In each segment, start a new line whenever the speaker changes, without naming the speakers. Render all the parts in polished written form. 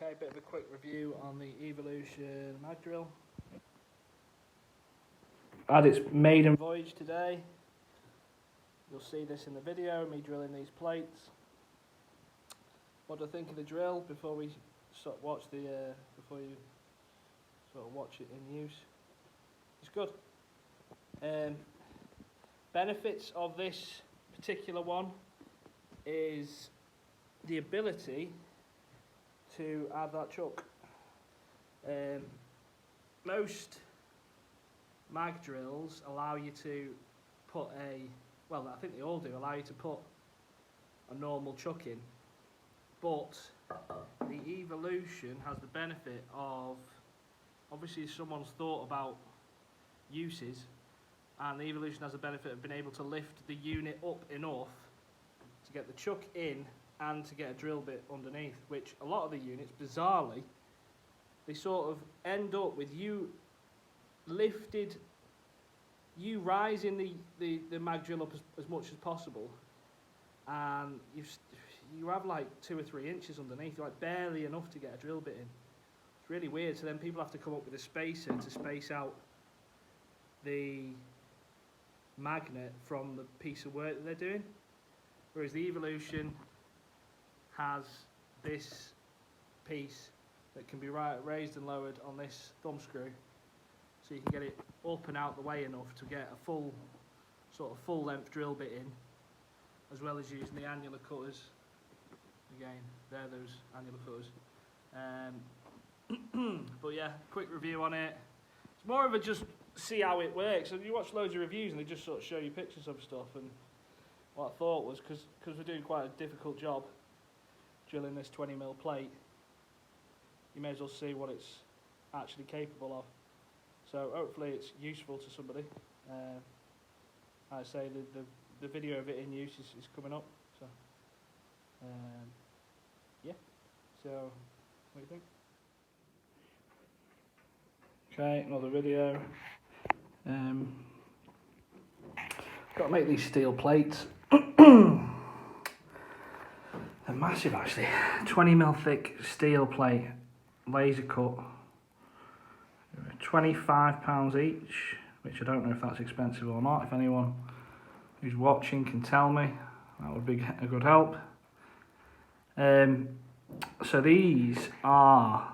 Okay, a bit of a quick review on the Evolution mag drill. Had its maiden voyage today. You'll see this in the video, me drilling these plates. What do I think of the drill before we sort of watch before you sort of watch it in use? It's good. Benefits of this particular one is the ability to add that chuck. Most mag drills allow you to put well, I think they all do, allow you to put a normal chuck in, but the Evolution has the benefit of, obviously someone's thought about uses, and the Evolution has the benefit of being able to lift the unit up enough to get the chuck in and to get a drill bit underneath, which a lot of the units, bizarrely, they sort of end up with you rising the mag drill up as much as possible, and you have like 2 or 3 inches underneath, like barely enough to get a drill bit in. It's really weird, so then people have to come up with a spacer to space out the magnet from the piece of work that they're doing, whereas the Evolution has this piece that can be raised and lowered on this thumb screw, so you can get it up and out the way enough to get a full length drill bit in, as well as using the annular cutters. Again, they're those annular cutters. But yeah, quick review on it. It's more of a just see how it works. And you watch loads of reviews and they just sort of show you pictures of stuff, and what I thought was, because we're doing quite a difficult job drilling this 20mm plate, you may as well see what it's actually capable of. So hopefully it's useful to somebody. I say the video of it in use is coming up. So yeah. So what do you think? Okay, another video. Got to make these steel plates. They're massive actually. 20mm thick steel plate, laser cut. £25 each, which I don't know if that's expensive or not. If anyone who's watching can tell me, that would be a good help. So these are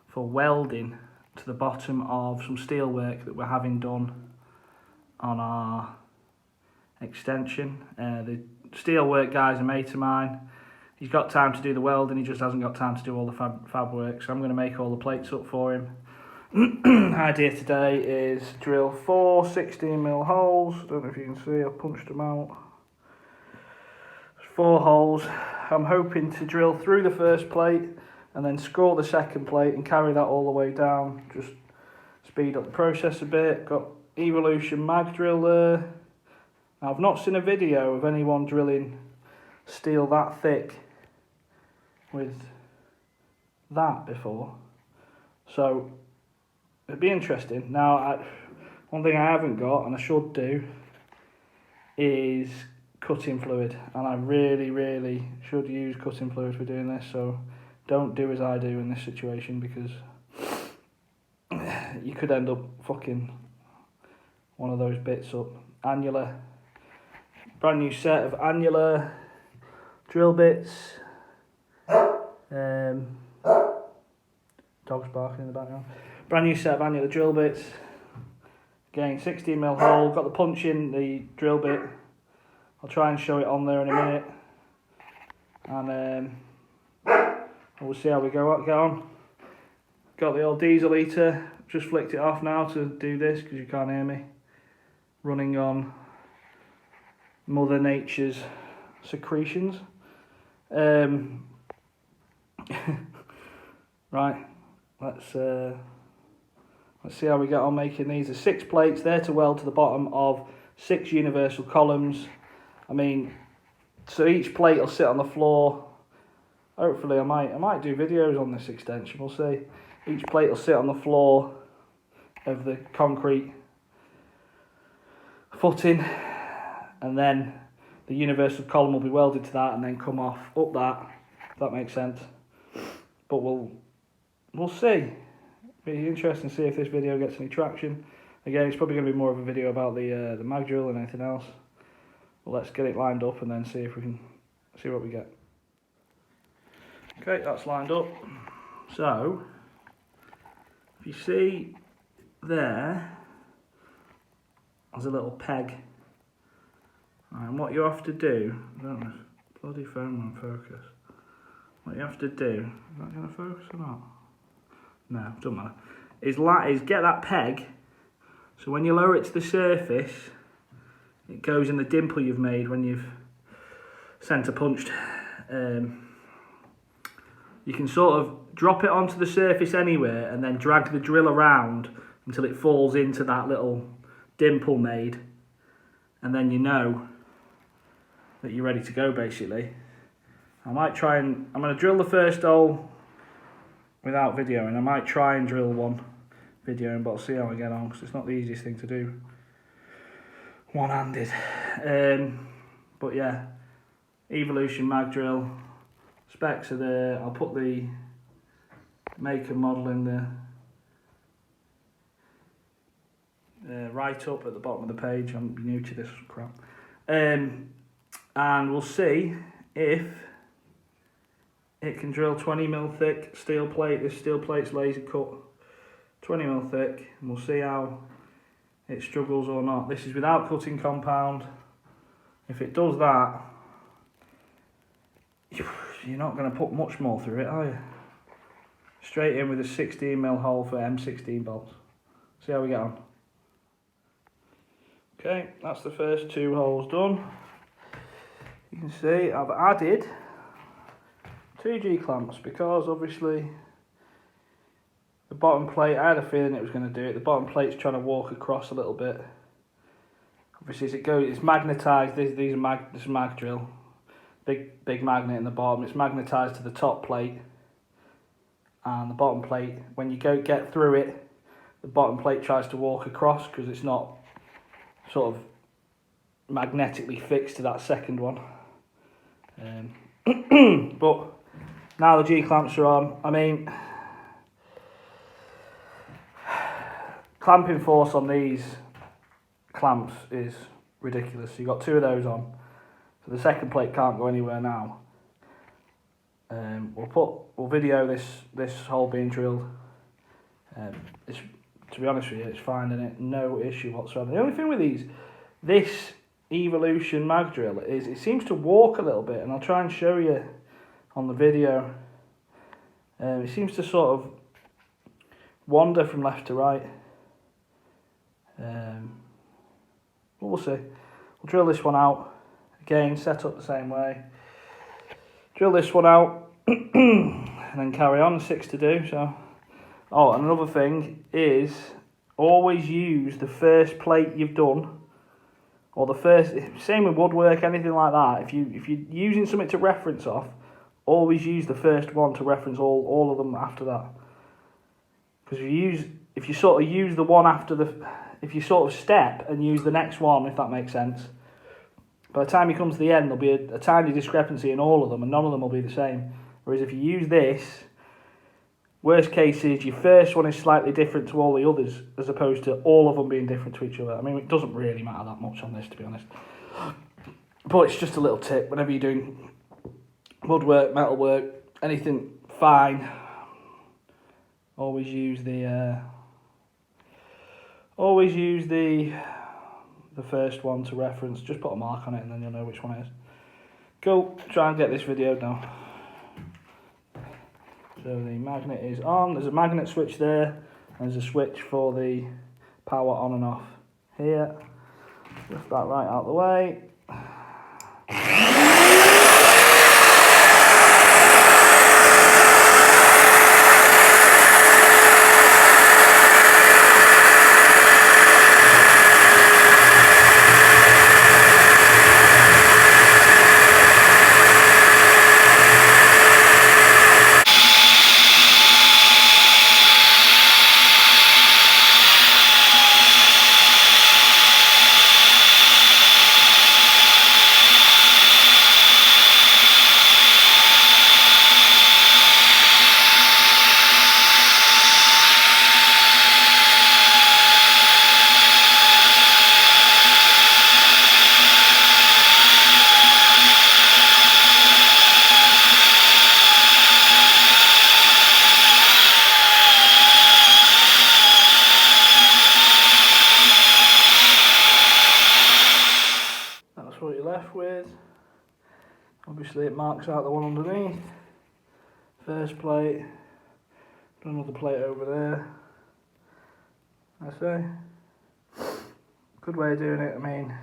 for welding to the bottom of some steel work that we're having done on our extension. The steel work guy's a mate of mine. He's got time to do the welding, he just hasn't got time to do all the fab work, so I'm going to make all the plates up for him. Idea today is drill 4 16mm holes. I don't know if you can see, I've punched them out. 4 holes. I'm hoping to drill through the first plate and then score the second plate and carry that all the way down. Just speed up the process a bit. Got Evolution mag drill there. Now, I've not seen a video of anyone drilling steel that thick with that before, so it'd be interesting. Now, one thing I haven't got, and I should do, is cutting fluid, and I really should use cutting fluid for doing this, so don't do as I do in this situation, because you could end up fucking one of those bits up. Annular, brand new set of annular drill bits. Dog's barking in the background. Brand new set of annular drill bits. Again, 16mm hole. Got the punch in the drill bit. I'll try and show it on there in a minute, and we'll see how we get on. Got the old diesel heater. Just flicked it off now to do this because you can't hear me. Running on Mother Nature's secretions. Right, let's see how we get on making these. There's 6 plates there to weld to the bottom of 6 universal columns. I mean, so each plate will sit on the floor. Hopefully I might do videos on this extension, we'll see. Each plate will sit on the floor of the concrete footing, and then the universal column will be welded to that and then come off up that, if that makes sense. but we'll see. Be interesting to see if this video gets any traction. Again, it's probably going to be more of a video about the mag drill than anything else. But let's get it lined up and then see if we can see what we get. Okay, that's lined up. So, if you see there's a little peg. And what you have to do, I don't know, bloody phone won't focus. What you have to do, is that going to focus or not? No, doesn't matter. Is get that peg, so when you lower it to the surface, it goes in the dimple you've made when you've centre punched. You can sort of drop it onto the surface anywhere and then drag the drill around until it falls into that little dimple made, and then you know that you're ready to go basically. I'm going to drill the first hole without videoing. I might try and drill one videoing, but I'll see how I get on, because it's not the easiest thing to do one-handed. But yeah, Evolution mag drill, specs are there. I'll put the make and model in the write up at the bottom of the page. I'm new to this crap. And we'll see if it can drill 20mm thick steel plate. This steel plate's laser cut 20mm thick, and we'll see how it struggles or not. This is without cutting compound. If it does that, you're not going to put much more through it, are you? Straight in with a 16mm hole for M16 bolts. See how we get on. Okay, that's the first 2 holes done. You can see I've added 2 G-clamps because obviously the bottom plate, I had a feeling it was going to do it. The bottom plate's trying to walk across a little bit. Obviously as it goes, it's magnetised. This is mag drill. Big magnet in the bottom. It's magnetised to the top plate. And the bottom plate, when you get through it, the bottom plate tries to walk across because it's not sort of magnetically fixed to that second one. But now the G-clamps are on. I mean, clamping force on these clamps is ridiculous. You've got 2 of those on, so the second plate can't go anywhere now. We'll video this hole being drilled. To be honest with you, it's fine, and it no issue whatsoever. The only thing with this Evolution mag drill is it seems to walk a little bit, and I'll try and show you on the video. It seems to sort of wander from left to right. But we'll see. We'll drill this one out again, set up the same way. Drill this one out and then carry on. 6 to do. So, oh, and another thing is always use the first plate you've done, or the first. Same with woodwork, anything like that. If you're using something to reference off, always use the first one to reference all of them after that. Because if you sort of use the one after if you sort of step and use the next one, if that makes sense, by the time you come to the end, there'll be a tiny discrepancy in all of them, and none of them will be the same. Whereas if you use this, worst case is your first one is slightly different to all the others, as opposed to all of them being different to each other. I mean, it doesn't really matter that much on this, to be honest. But it's just a little tip. Whenever you're doing woodwork, metalwork, anything fine, always use the first one to reference. Just put a mark on it and then you'll know which one it is. Go try and get this video now. So the magnet is on. There's a magnet switch there. There's a switch for the power on and off here. Lift that right out of the way. left with. Obviously it marks out the one underneath. First plate, another plate over there. I say, good way of doing it. I mean,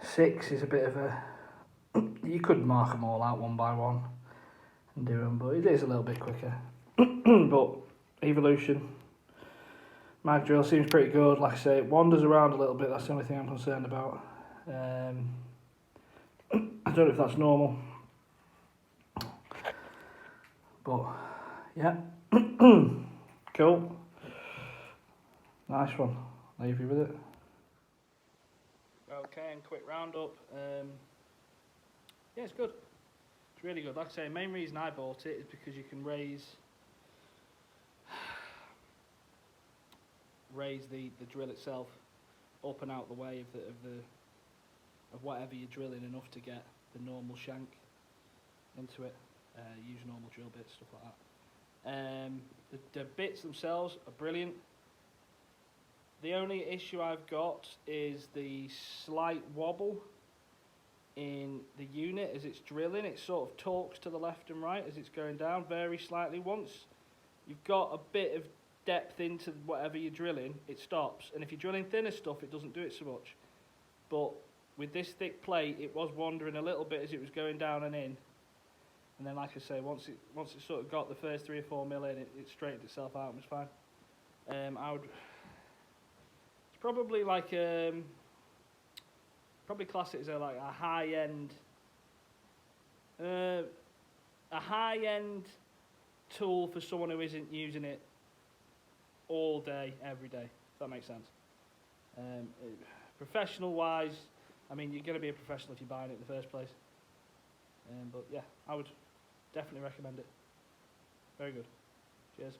6 is a bit of a, you could mark them all out one by one and do them, but it is a little bit quicker. But Evolution mag drill seems pretty good. Like I say, it wanders around a little bit, that's the only thing I'm concerned about. I don't know if that's normal, but yeah. Cool, nice one, leave you with it. Okay, and quick roundup. Yeah, it's good, it's really good. Like I say, the main reason I bought it is because you can raise the drill itself up and out the way of whatever you're drilling, enough to get the normal shank into it. Use normal drill bits, stuff like that. The bits themselves are brilliant. The only issue I've got is the slight wobble in the unit as it's drilling. It sort of torques to the left and right as it's going down very slightly. Once you've got a bit of depth into whatever you're drilling, it stops. And if you're drilling thinner stuff, it doesn't do it so much. But with this thick plate, it was wandering a little bit as it was going down and in. And then, like I say, once it sort of got the first 3 or 4 mil in, it straightened itself out and was fine. It's probably like probably class it as like a high end tool for someone who isn't using it all day, every day, if that makes sense. Professional wise, I mean, you're going to be a professional if you're buying it in the first place. But yeah, I would definitely recommend it. Very good. Cheers.